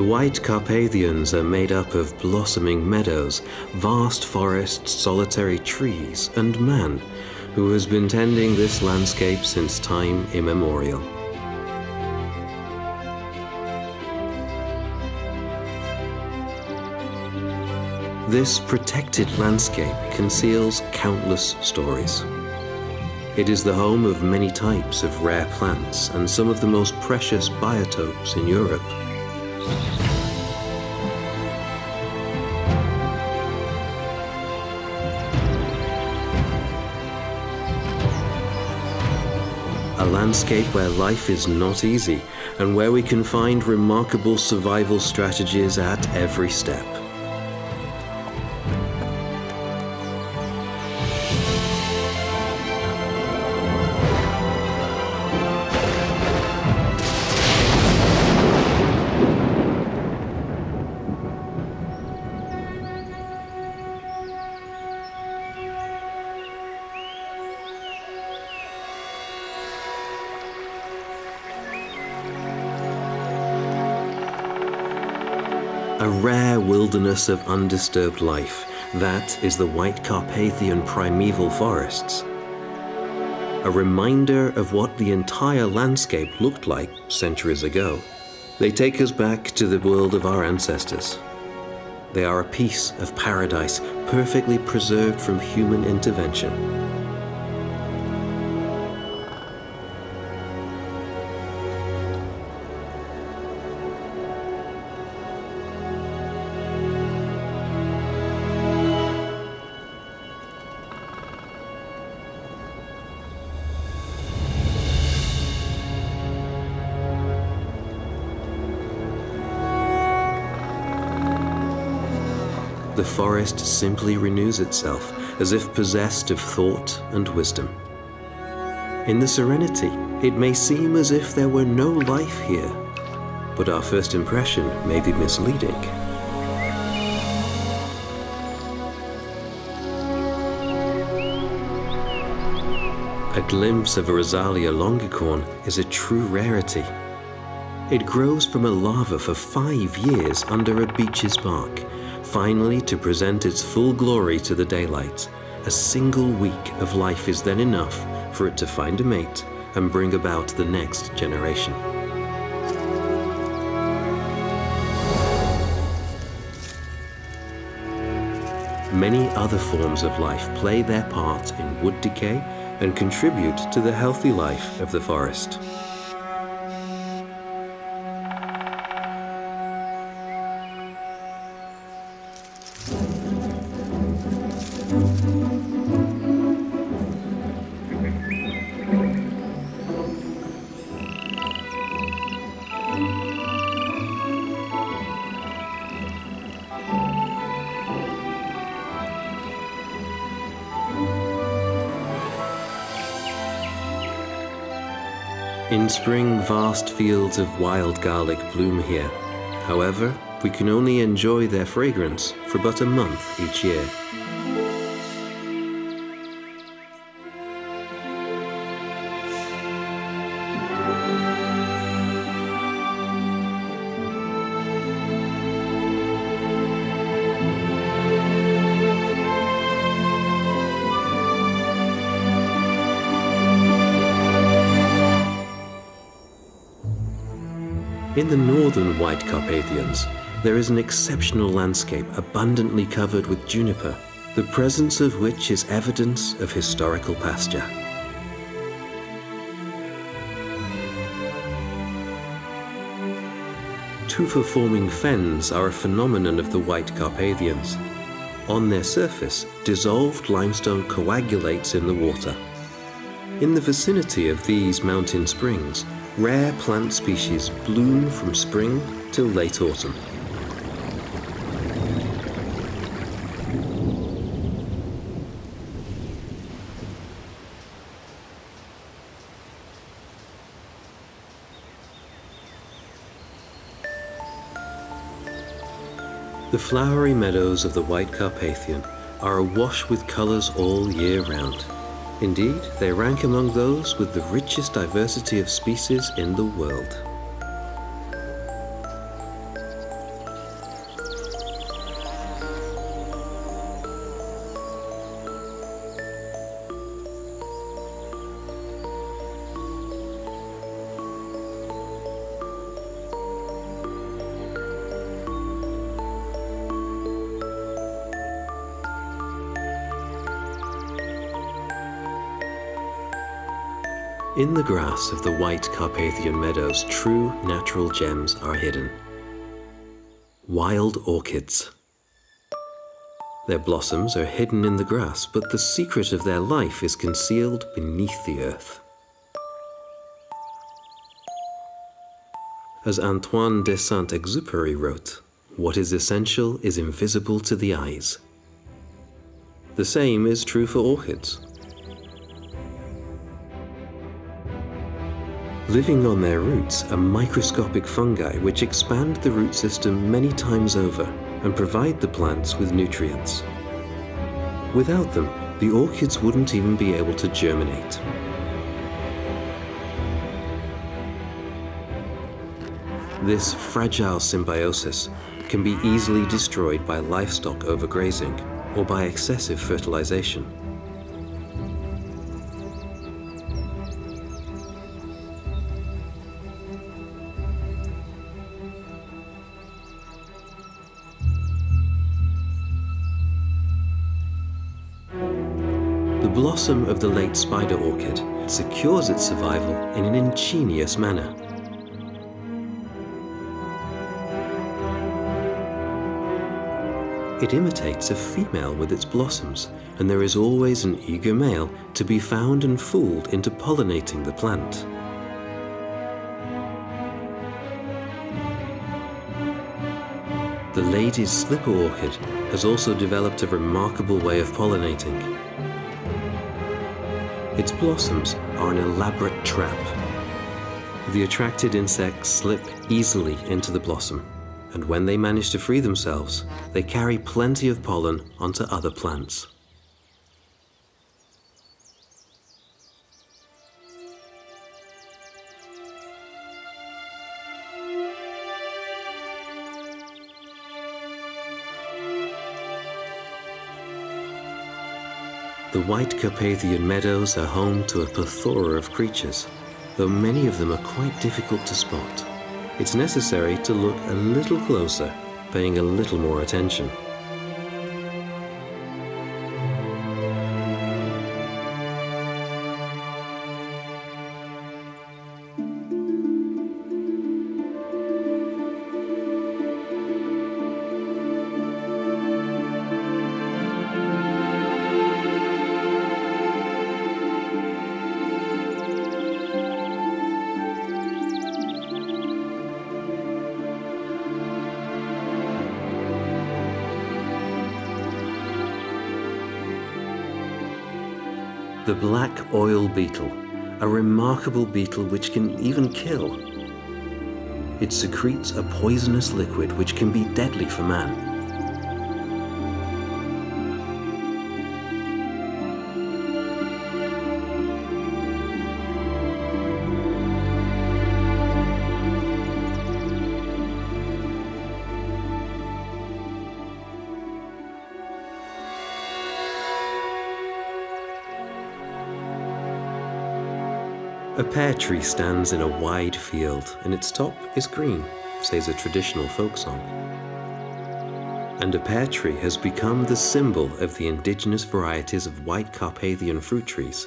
The White Carpathians are made up of blossoming meadows, vast forests, solitary trees, and man, who has been tending this landscape since time immemorial. This protected landscape conceals countless stories. It is the home of many types of rare plants and some of the most precious biotopes in Europe. A landscape where life is not easy and where we can find remarkable survival strategies at every step. A rare wilderness of undisturbed life, that is the White Carpathian primeval forests. A reminder of what the entire landscape looked like centuries ago. They take us back to the world of our ancestors. They are a piece of paradise, perfectly preserved from human intervention. The forest simply renews itself, as if possessed of thought and wisdom. In the serenity, it may seem as if there were no life here, but our first impression may be misleading. A glimpse of a Rosalia longicorn is a true rarity. It grows from a larva for 5 years under a beech's bark, finally to present its full glory to the daylight. A single week of life is then enough for it to find a mate and bring about the next generation. Many other forms of life play their part in wood decay and contribute to the healthy life of the forest. In spring, vast fields of wild garlic bloom here. However, we can only enjoy their fragrance for but a month each year. In the northern White Carpathians, there is an exceptional landscape abundantly covered with juniper, the presence of which is evidence of historical pasture. Tufa-forming fens are a phenomenon of the White Carpathians. On their surface, dissolved limestone coagulates in the water. In the vicinity of these mountain springs, rare plant species bloom from spring till late autumn. The flowery meadows of the White Carpathian are awash with colours all year round. Indeed, they rank among those with the richest diversity of species in the world. In the grass of the white Carpathian meadows, true natural gems are hidden. Wild orchids. Their blossoms are hidden in the grass, but the secret of their life is concealed beneath the earth. As Antoine de Saint-Exupéry wrote, "What is essential is invisible to the eyes." The same is true for orchids. Living on their roots are microscopic fungi which expand the root system many times over and provide the plants with nutrients. Without them, the orchids wouldn't even be able to germinate. This fragile symbiosis can be easily destroyed by livestock overgrazing or by excessive fertilization. The blossom of the late spider orchid secures its survival in an ingenious manner. It imitates a female with its blossoms, and there is always an eager male to be found and fooled into pollinating the plant. The lady's slipper orchid has also developed a remarkable way of pollinating. Its blossoms are an elaborate trap. The attracted insects slip easily into the blossom, and when they manage to free themselves, they carry plenty of pollen onto other plants. The white Carpathian meadows are home to a plethora of creatures, though many of them are quite difficult to spot. It's necessary to look a little closer, paying a little more attention. The black oil beetle, a remarkable beetle which can even kill. It secretes a poisonous liquid which can be deadly for man. A pear tree stands in a wide field, and its top is green, says a traditional folk song. And a pear tree has become the symbol of the indigenous varieties of white Carpathian fruit trees.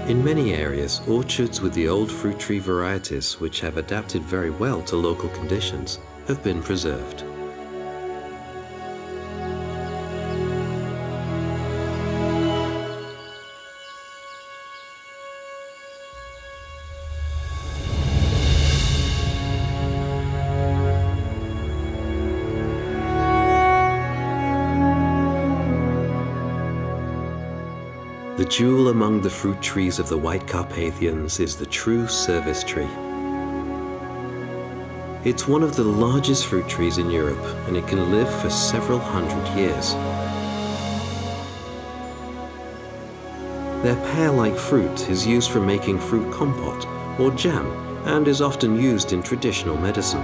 In many areas, orchards with the old fruit tree varieties, which have adapted very well to local conditions, have been preserved. The jewel among the fruit trees of the white Carpathians is the true service tree. It's one of the largest fruit trees in Europe, and it can live for several hundred years. Their pear-like fruit is used for making fruit compote or jam, and is often used in traditional medicine.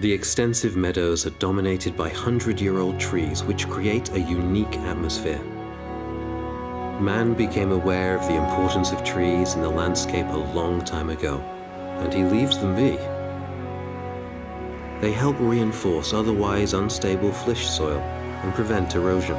The extensive meadows are dominated by 100-year-old trees which create a unique atmosphere. Man became aware of the importance of trees in the landscape a long time ago, and he leaves them be. They help reinforce otherwise unstable flysch soil and prevent erosion.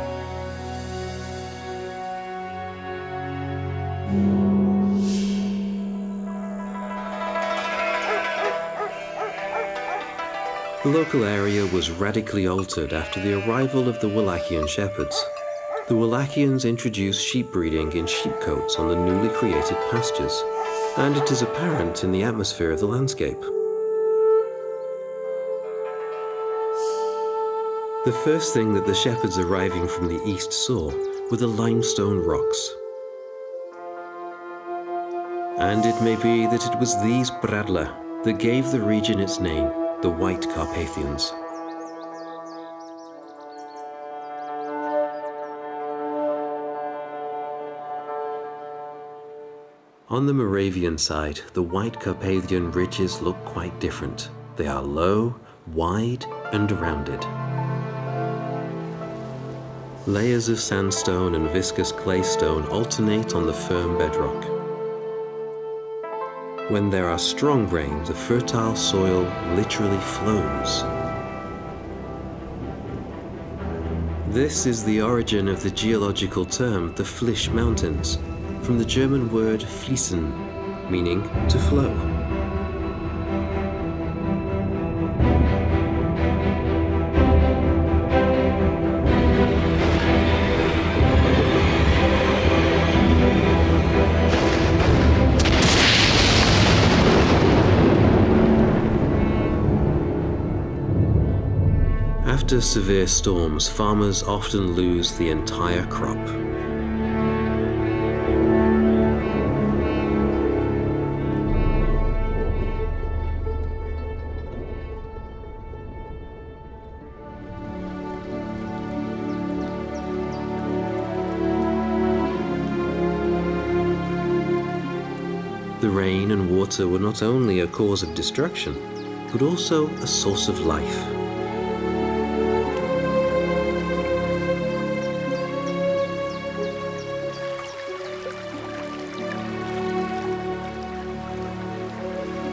The local area was radically altered after the arrival of the Wallachian shepherds. The Wallachians introduced sheep breeding in sheepcotes on the newly created pastures, and it is apparent in the atmosphere of the landscape. The first thing that the shepherds arriving from the east saw were the limestone rocks. And it may be that it was these Bradla that gave the region its name, the White Carpathians. On the Moravian side, the White Carpathian ridges look quite different. They are low, wide, and rounded. Layers of sandstone and viscous claystone alternate on the firm bedrock. When there are strong rains, the fertile soil literally flows. This is the origin of the geological term, the Flysch Mountains, from the German word fließen, meaning to flow. After severe storms, farmers often lose the entire crop. The rain and water were not only a cause of destruction, but also a source of life.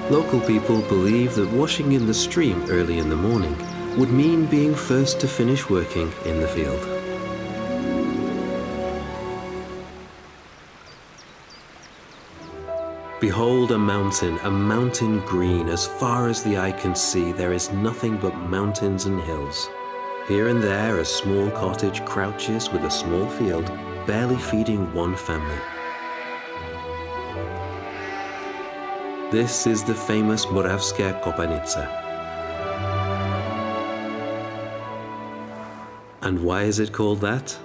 Local people believe that washing in the stream early in the morning would mean being first to finish working in the field. Behold a mountain green. As far as the eye can see, there is nothing but mountains and hills. Here and there a small cottage crouches with a small field, barely feeding one family. This is the famous Moravskaya Kopanica. And why is it called that?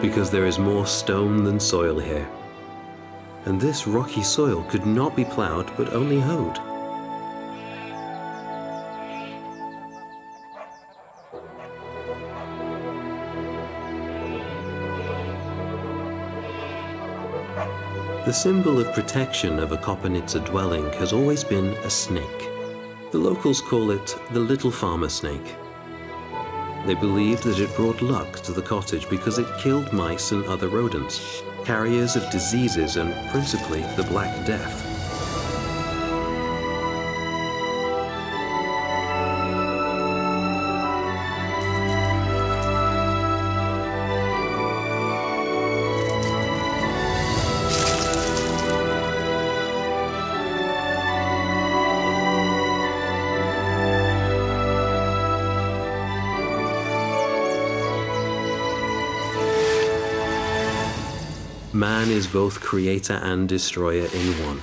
Because there is more stone than soil here. And this rocky soil could not be plowed but only hoed. The symbol of protection of a Kopanica dwelling has always been a snake. The locals call it the little farmer snake. They believed that it brought luck to the cottage because it killed mice and other rodents, carriers of diseases and principally the Black Death. Man is both creator and destroyer in one.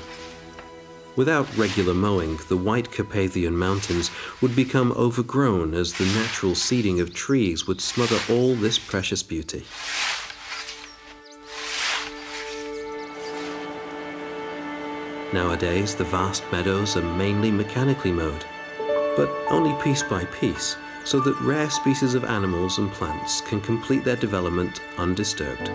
Without regular mowing, the White Carpathian Mountains would become overgrown as the natural seeding of trees would smother all this precious beauty. Nowadays, the vast meadows are mainly mechanically mowed, but only piece by piece, so that rare species of animals and plants can complete their development undisturbed.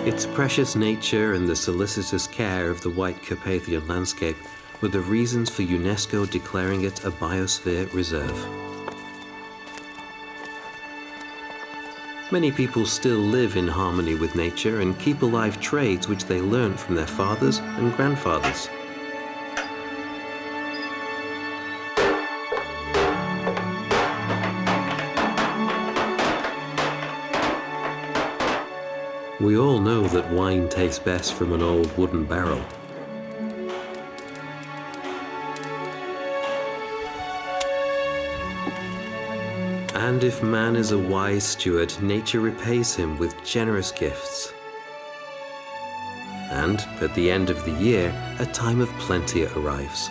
Its precious nature and the solicitous care of the White Carpathian landscape were the reasons for UNESCO declaring it a biosphere reserve. Many people still live in harmony with nature and keep alive trades which they learned from their fathers and grandfathers. We all know that wine tastes best from an old wooden barrel. And if man is a wise steward, nature repays him with generous gifts. And at the end of the year, a time of plenty arrives.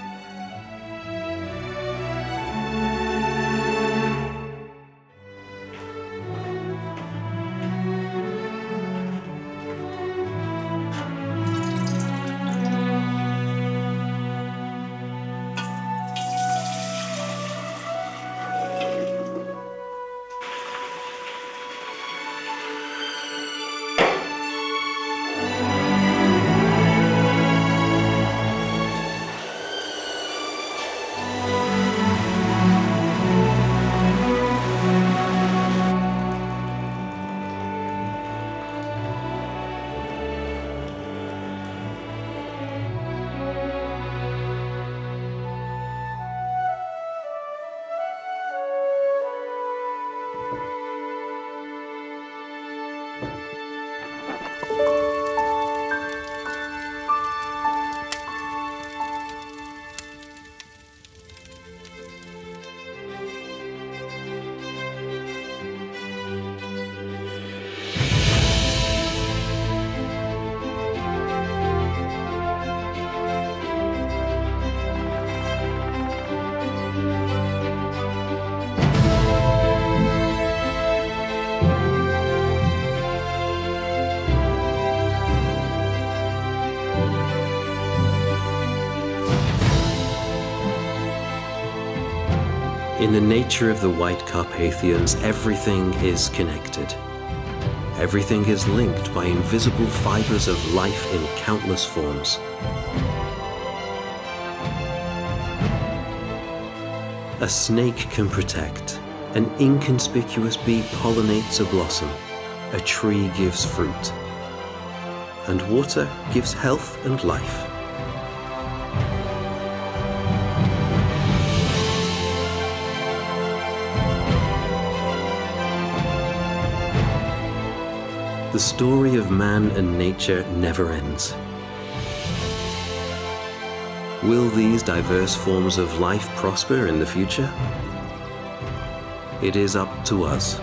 In the nature of the White Carpathians, everything is connected. Everything is linked by invisible fibers of life in countless forms. A snake can protect, an inconspicuous bee pollinates a blossom, a tree gives fruit, and water gives health and life. The story of man and nature never ends. Will these diverse forms of life prosper in the future? It is up to us.